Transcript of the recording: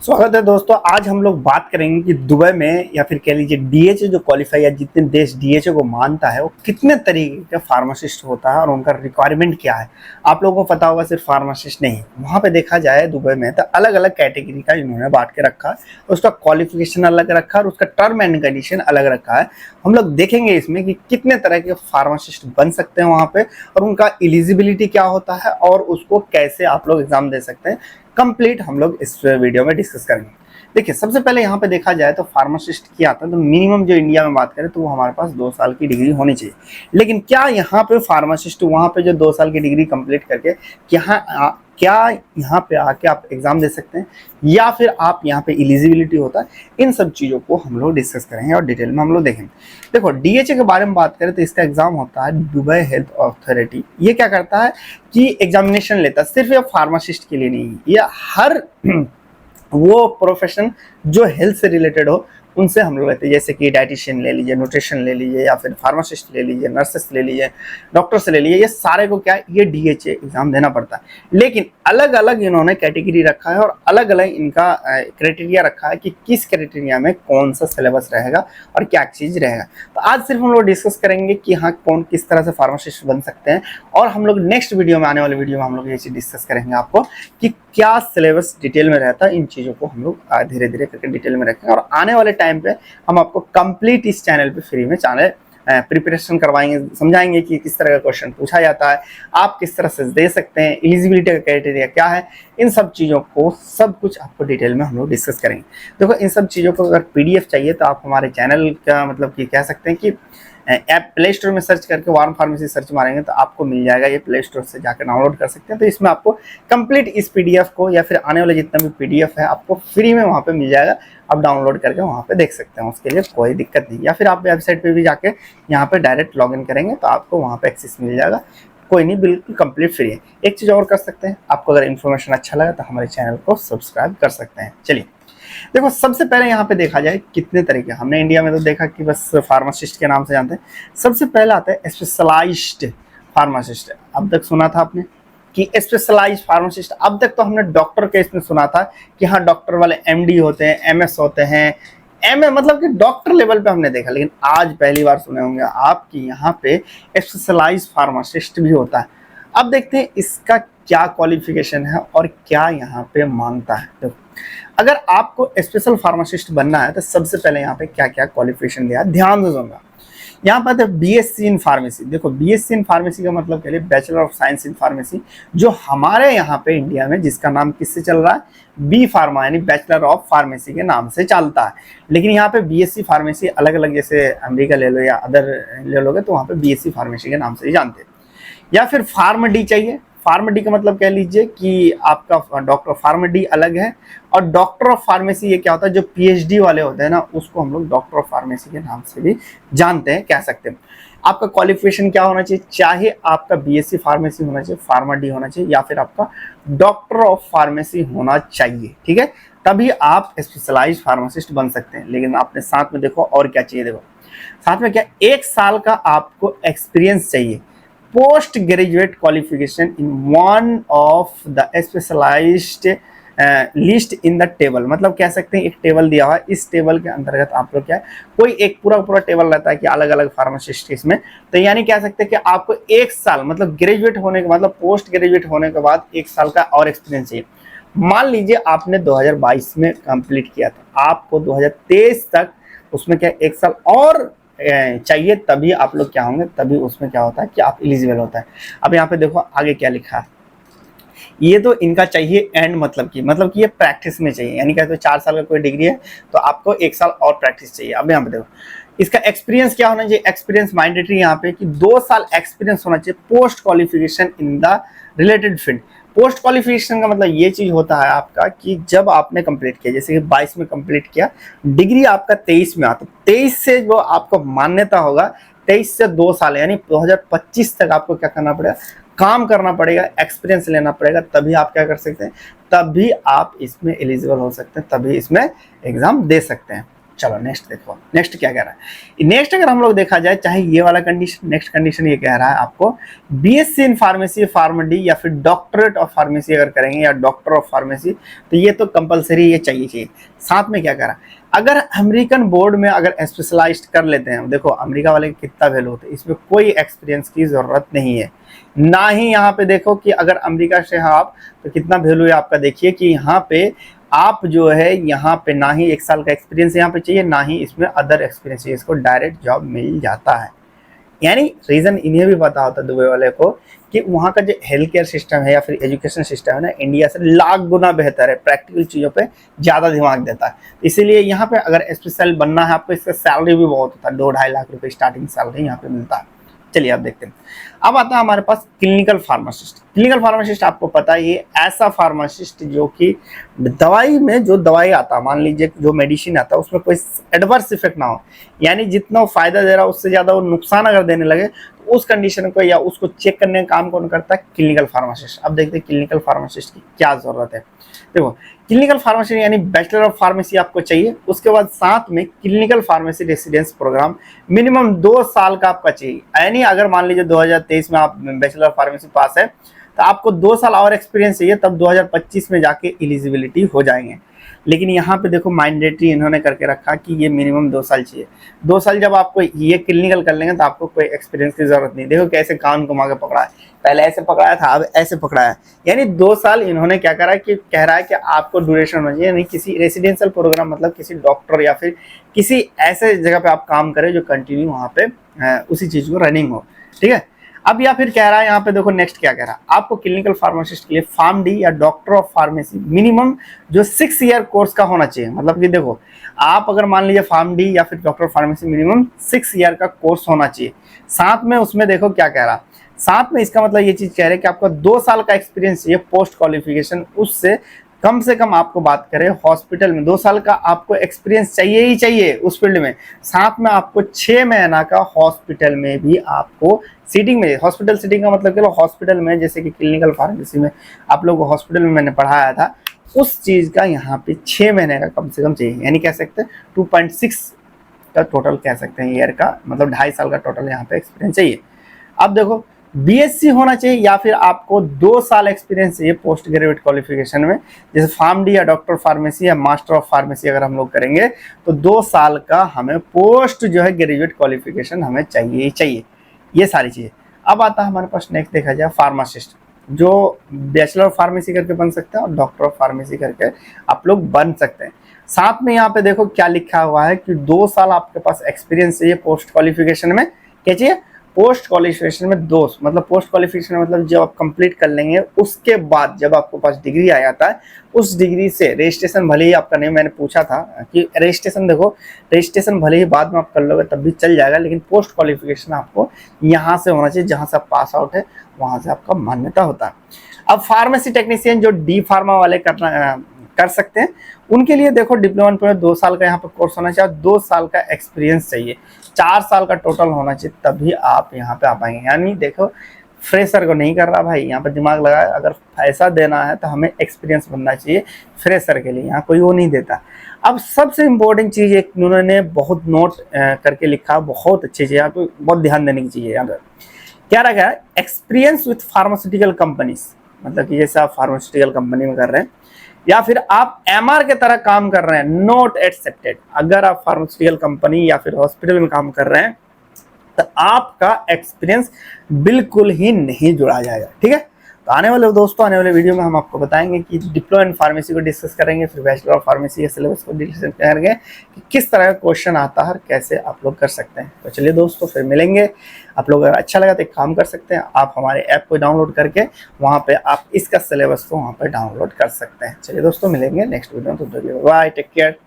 स्वागत है दोस्तों। आज हम लोग बात करेंगे कि दुबई में या फिर कह लीजिए डीएचए जो क्वालिफाई या जितने देश डीएचए को मानता है वो कितने तरीके का फार्मासिस्ट होता है और उनका रिक्वायरमेंट क्या है। आप लोगों को पता होगा सिर्फ फार्मासिस्ट नहीं, वहाँ पे देखा जाए दुबई में तो अलग अलग कैटेगरी का इन्होंने बांट के रखा है, उसका क्वालिफिकेशन अलग रखा है और उसका टर्म एंड कंडीशन अलग रखा है। हम लोग देखेंगे इसमें कि कितने तरह के फार्मासिस्ट बन सकते हैं वहाँ पे और उनका एलिजिबिलिटी क्या होता है और उसको कैसे आप लोग एग्जाम दे सकते हैं। कंप्लीट हम लोग इस वीडियो में डिस्कस करेंगे। देखिए, सबसे पहले यहाँ पे देखा जाए तो फार्मासिस्ट क्या आता है, तो मिनिमम जो इंडिया में बात करें तो वो हमारे पास 2 साल की डिग्री होनी चाहिए। लेकिन क्या यहाँ पे फार्मासिस्ट वहाँ पे जो 2 साल की डिग्री कंप्लीट करके क्या यहाँ पे आके आप एग्जाम दे सकते हैं या फिर आप यहाँ पे एलिजिबिलिटी होता है, इन सब चीज़ों को हम लोग डिस्कस करेंगे और डिटेल में हम लोग देखेंगे। देखो, डीएचए के बारे में बात करें तो इसका एग्जाम होता है दुबई हेल्थ अथॉरिटी। ये क्या करता है कि एग्जामिनेशन लेता है, सिर्फ ये फार्मासिस्ट के लिए नहीं, ये हर वो प्रोफेशन जो हेल्थ से रिलेटेड हो उनसे हम लोग लेते हैं। जैसे कि डाइटिशियन ले लीजिए, न्यूट्रिशन ले लीजिए, या फिर फार्मासिस्ट ले लीजिए, नर्सेस ले लीजिए, डॉक्टर से ले लीजिए, ये सारे को क्या ये डीएचए एग्जाम देना पड़ता है। लेकिन अलग अलग इन्होंने कैटेगरी रखा है और अलग अलग इनका क्राइटेरिया रखा है कि किस क्राइटेरिया में कौन सा सिलेबस रहेगा और क्या चीज़ रहेगा। तो आज सिर्फ हम लोग डिस्कस करेंगे कि हाँ कौन किस तरह से फार्मासिस्ट बन सकते हैं, और हम लोग नेक्स्ट वीडियो में, आने वाले वीडियो में हम लोग ये चीज़ डिस्कस करेंगे आपको कि क्या सिलेबस डिटेल में रहता है। इन चीज़ों को हम लोग धीरे धीरे करके डिटेल में रखेंगे और आने वाले टाइम पे हम आपको कंप्लीट इस चैनल पे फ्री में चैनल प्रिपरेशन करवाएंगे, समझाएंगे कि किस तरह का क्वेश्चन पूछा जाता है, आप किस तरह से दे सकते हैं, एलिजिबिलिटी का क्राइटेरिया क्या है, इन सब चीज़ों को सब कुछ आपको डिटेल में हम लोग डिस्कस करेंगे। देखो, इन सब चीज़ों को अगर पीडीएफ चाहिए तो आप हमारे चैनल का मतलब कि कह सकते हैं कि ऐप प्ले स्टोर में सर्च करके वार्म फार्मेसी सर्च मारेंगे तो आपको मिल जाएगा। ये प्ले स्टोर से जाकर डाउनलोड कर सकते हैं। तो इसमें आपको कंप्लीट इस पीडीएफ को या फिर आने वाले जितना भी पीडीएफ है आपको फ्री में वहाँ पे मिल जाएगा। आप डाउनलोड करके वहाँ पे देख सकते हैं, उसके लिए कोई दिक्कत नहीं। या फिर आप वेबसाइट पे भी जाके यहाँ पे डायरेक्ट लॉगिन करेंगे तो आपको वहाँ पे एक्सेस मिल जाएगा। कोई नहीं, बिल्कुल कंप्लीट फ्री है। एक चीज़ और कर सकते हैं, आपको अगर इन्फॉर्मेशन अच्छा लगा तो हमारे चैनल को सब्सक्राइब कर सकते हैं। चलिए देखो, सबसे पहले यहाँ पे देखा जाए कितने तरीके, हमने इंडिया में तो देखा कि बस फार्मासिस्ट के नाम से जानते हैं। सबसे पहला आता है स्पेशलाइज्ड फार्मासिस्ट। अब तक सुना था आपने कि स्पेशलाइज्ड फार्मासिस्ट, अब तक तो हमने डॉक्टर के इसमें सुना था कि हाँ डॉक्टर वाले एमडी होते हैं, एमएस होते हैं, एमए मतलब कि डॉक्टर लेवल पे हमने देखा। लेकिन आज पहली बार सुने होंगे आप कि यहाँ पे स्पेशलाइज्ड फार्मासिस्ट भी होता है। अब देखते हैं इसका क्या क्वालिफिकेशन है और क्या यहाँ पे मांगता है। तो अगर आपको स्पेशल फार्मासिस्ट बनना है तो सबसे पहले यहाँ पे क्या क्या क्वालिफिकेशन दिया है, ध्यान से सुनना। यहाँ पर बीएससी इन फार्मेसी। देखो, बीएससी इन फार्मेसी का मतलब क्या है, bachelor of science in pharmacy, जो हमारे यहाँ पे इंडिया में जिसका नाम किससे चल रहा है, बी फार्मा यानी बैचलर ऑफ फार्मेसी के नाम से चलता है। लेकिन यहाँ पे बीएससी फार्मेसी अलग अलग, जैसे अमेरिका ले लो या अदर ले लोगे तो वहाँ पे बीएससी फार्मेसी के नाम से ही जानते हैं। या फिर फार्म डी चाहिए। फार्म डी का मतलब कह लीजिए कि आपका डॉक्टर फार्म डी अलग है और डॉक्टर ऑफ फार्मेसी ये क्या होता है, जो पीएचडी वाले होते हैं ना उसको हम लोग डॉक्टर ऑफ फार्मेसी के नाम से भी जानते हैं, कह सकते हैं। आपका क्वालिफिकेशन क्या होना चाहिए, चाहे आपका बीएससी फार्मेसी होना चाहिए, फार्मा डी होना चाहिए, या फिर आपका डॉक्टर ऑफ फार्मेसी होना चाहिए, ठीक है, तभी आप स्पेशलाइज्ड फार्मासिस्ट बन सकते हैं। लेकिन आपने साथ में देखो और क्या चाहिए, देखो साथ में क्या, 1 साल का आपको एक्सपीरियंस चाहिए, post graduate qualification in one of the specialised list in the table. मतलब कह सकते हैं एक टेबल दिया हुआ है, इस टेबल के अंतर्गत आप लोग क्या है, कोई एक पूरा टेबल रहता है कि अलग अलग फार्मासिस्ट इसमें, तो यानी कह सकते हैं कि आपको 1 साल मतलब ग्रेजुएट होने के मतलब पोस्ट ग्रेजुएट होने के बाद 1 साल का और एक्सपीरियंस चाहिए। मान लीजिए आपने 2022 में कंप्लीट किया था, आपको 2023 तक उसमें क्या 1 साल और चाहिए, तभी आप लोग क्या होंगे, तभी उसमें क्या होता है कि आप एलिजिबल होता है। अब यहाँ पे देखो आगे क्या लिखा है, ये तो इनका चाहिए एंड मतलब कि ये प्रैक्टिस में चाहिए, यानी कहते 4 साल का कोई डिग्री है तो आपको 1 साल और प्रैक्टिस चाहिए। अब यहाँ पे देखो इसका एक्सपीरियंस क्या होना चाहिए, एक्सपीरियंस मैंडेटरी यहाँ पे कि 2 साल एक्सपीरियंस होना चाहिए post qualification in the related field. Post qualification का मतलब ये चीज होता है आपका कि जब आपने कंप्लीट किया, जैसे कि 22 में कंप्लीट किया, डिग्री आपका 23 में आता, 23 से जो आपको मान्यता होगा, 23 से 2 साल यानी 2025 तक आपको क्या करना पड़ेगा, काम करना पड़ेगा, एक्सपीरियंस लेना पड़ेगा, तभी आप क्या कर सकते हैं, तभी आप इसमें एलिजिबल हो सकते हैं, तभी इसमें एग्जाम दे सकते हैं। चलो नेक्स्ट देखो, नेक्स्ट क्या कह रहा है। नेक्स्ट अगर हम लोग देखा जाए, चाहे ये वाला कंडीशन, नेक्स्ट कंडीशन ये कह रहा है आपको BSc in pharmacy pharm D या फिर डॉक्टरेट ऑफ फार्मेसी अगर करेंगे या डॉक्टर ऑफ फार्मेसी, तो ये तो कंपलसरी ये चाहिए। साथ में क्या कह रहा है, अगर अमेरिकन बोर्ड में अगर स्पेशलाइज्ड कर लेते हैं, देखो अमेरिका वाले कितना वैल्यू होता है, इसमें कोई एक्सपीरियंस की जरूरत नहीं है। ना ही यहाँ पे देखो कि अगर अमेरिका से आप तो कितना वैल्यू है आपका, देखिए कि यहाँ पे आप जो है यहाँ पे ना ही 1 साल का एक्सपीरियंस यहाँ पे चाहिए, ना ही इसमें अदर एक्सपीरियंस चाहिए, इसको डायरेक्ट जॉब मिल जाता है। यानी रीजन इन्हें भी पता होता है दुबई वाले को कि वहाँ का जो हेल्थ केयर सिस्टम है या फिर एजुकेशन सिस्टम है ना, इंडिया से लाख गुना बेहतर है, प्रैक्टिकल चीज़ों पे ज़्यादा दिमाग देता है। इसीलिए यहाँ पे अगर स्पेशल बनना है आपको, इसका सैलरी भी बहुत होता है, 2-2.5 लाख रुपए स्टार्टिंग सैलरी यहाँ पे मिलता है। चलिए आप देखते हैं। अब आता है हमारे पास क्लिनिकल फार्मासिस्ट। क्लिनिकल फार्मासिस्ट आपको पता है ये ऐसा फार्मासिस्ट जो कि दवाई में जो दवाई आता है, मान लीजिए जो मेडिसिन आता है उसमें कोई एडवर्स इफेक्ट ना हो, यानी जितना वो फायदा दे रहा है उससे ज्यादा वो नुकसान अगर देने लगे, तो उस कंडीशन को या उसको चेक करने का काम कौन करता है, क्लिनिकल फार्मासिस्ट। अब देखते हैं क्लिनिकल फार्मासिस्ट की क्या जरूरत है। देखो क्लिनिकल फार्मेसी यानी बैचलर ऑफ फार्मेसी आपको चाहिए, उसके बाद साथ में clinical pharmacy residence program minimum 2 साल का आपका चाहिए। यानी अगर मान लीजिए 2023 में आप बैचलर ऑफ फार्मेसी पास है तो आपको 2 साल और एक्सपीरियंस चाहिए, तब 2025 में जाके एलिजिबिलिटी हो जाएंगे। लेकिन यहाँ पे देखो मैंडेटरी इन्होंने करके रखा कि ये मिनिमम 2 साल चाहिए। 2 साल जब आपको ये क्लिनिकल कर लेंगे तो आपको कोई एक्सपीरियंस की जरूरत नहीं। देखो कैसे कान घुमा के पकड़ा है, पहले ऐसे पकड़ाया था अब ऐसे पकड़ा है, यानी 2 साल इन्होंने क्या करा कि कह रहा है कि आपको ड्यूरेशन होना चाहिए, यानी किसी रेसिडेंशियल प्रोग्राम मतलब किसी डॉक्टर या फिर किसी ऐसे जगह पे आप काम करें जो कंटिन्यू वहाँ पे उसी चीज को रनिंग हो, ठीक है। अब या फिर कह रहा है यहाँ पे देखो नेक्स्ट क्या कह रहा है, आपको क्लिनिकल फार्मासिस्ट के लिए फार्म डी या डॉक्टर ऑफ फार्मेसी मिनिमम जो 6 ईयर कोर्स का होना चाहिए। मतलब कि देखो आप अगर मान लीजिए फार्म डी या फिर डॉक्टर फार्मेसी मिनिमम 6 ईयर का कोर्स होना चाहिए। साथ में उसमें देखो क्या कह रहा, साथ में इसका मतलब ये चीज कह रहे हैं कि आपको 2 साल का एक्सपीरियंस चाहिए पोस्ट क्वालिफिकेशन, उससे कम से कम आपको बात करें हॉस्पिटल में 2 साल का आपको एक्सपीरियंस चाहिए ही चाहिए उस फील्ड में। साथ में आपको 6 महीना का हॉस्पिटल में भी आपको सीटिंग में, हॉस्पिटल सीटिंग का मतलब क्या, हॉस्पिटल में जैसे कि क्लिनिकल फार्मेसी में आप लोग हॉस्पिटल में मैंने पढ़ाया था, उस चीज का यहाँ पे 6 महीने का कम से कम चाहिए। यानी कह सकते हैं 2.6 का टोटल कह सकते हैं ईयर का, मतलब 2.5 साल का टोटल यहाँ पे एक्सपीरियंस चाहिए। अब देखो बीएससी होना चाहिए या फिर आपको 2 साल एक्सपीरियंस चाहिए पोस्ट ग्रेजुएट क्वालिफिकेशन में, जैसे फार्म डी या डॉक्टर फार्मेसी या मास्टर ऑफ फार्मेसी अगर हम लोग करेंगे तो 2 साल का हमें पोस्ट जो है ग्रेजुएट क्वालिफिकेशन हमें चाहिए ही चाहिए, ये सारी चीजें। अब आता है हमारे पास नेक्स्ट देखा जाए फार्मासिस्ट, जो बैचलर ऑफ फार्मेसी करके बन सकते हैं और डॉक्टर ऑफ फार्मेसी करके आप लोग बन सकते हैं। साथ में यहाँ पे देखो क्या लिखा हुआ है कि 2 साल आपके पास एक्सपीरियंस चाहिए पोस्ट क्वालिफिकेशन में। क्या चाहिए, पोस्ट क्वालिफिकेशन में 2, मतलब पोस्ट क्वालिफिकेशन मतलब जब आप कंप्लीट कर लेंगे उसके बाद जब आपके पास डिग्री आ जाता है, उस डिग्री से रजिस्ट्रेशन भले ही आपका नहीं, मैंने पूछा था कि रजिस्ट्रेशन देखो रजिस्ट्रेशन भले ही बाद में आप कर लोगे तब भी चल जाएगा, लेकिन पोस्ट क्वालिफिकेशन आपको यहाँ से होना चाहिए, जहाँ से आप पास आउट है वहाँ से आपका मान्यता होता है। अब फार्मेसी टेक्नीशियन जो डी फार्मा वाले कर सकते हैं, उनके लिए देखो डिप्लोमा में 2 साल का यहाँ पर कोर्स होना चाहिए, 2 साल का एक्सपीरियंस चाहिए, 4 साल का टोटल होना चाहिए, तभी आप यहाँ पे आ पाएंगे। यानी देखो फ्रेशर को नहीं कर रहा भाई, यहाँ पर दिमाग लगाए, अगर पैसा देना है तो हमें एक्सपीरियंस बनना चाहिए फ्रेशर के लिए, यहाँ कोई वो नहीं देता। अब सबसे इम्पोर्टेंट चीज़ एक उन्होंने बहुत नोट करके लिखा, बहुत अच्छी चीज़, यहाँ पे बहुत ध्यान देने की चीज़ है। यहाँ पर क्या रखा है, एक्सपीरियंस विथ फार्मास्यूटिकल कंपनीज, मतलब कि जैसे आप फार्मास्यूटिकल कंपनी में कर रहे हैं या फिर आप एमआर के तरह काम कर रहे हैं, नॉट एक्सेप्टेड। अगर आप फार्मास्यूटिकल कंपनी या फिर हॉस्पिटल में काम कर रहे हैं तो आपका एक्सपीरियंस बिल्कुल ही नहीं जुड़ा जाएगा, ठीक है। तो आने वाले वीडियो में हम आपको बताएंगे कि डिप्लोमा इन फार्मेसी को डिस्कस करेंगे, फिर बैचलर ऑफ फार्मेसी के सिलेबस को डिस्कस करेंगे कि किस तरह का क्वेश्चन आता है और कैसे आप लोग कर सकते हैं। तो चलिए दोस्तों फिर मिलेंगे। आप लोग अगर अच्छा लगा तो एक काम कर सकते हैं, आप हमारे ऐप को डाउनलोड करके वहाँ पे आप इसका सिलेबस को वहाँ पे डाउनलोड कर सकते हैं। चलिए दोस्तों मिलेंगे नेक्स्ट वीडियो में, तो बाय, टेक केयर।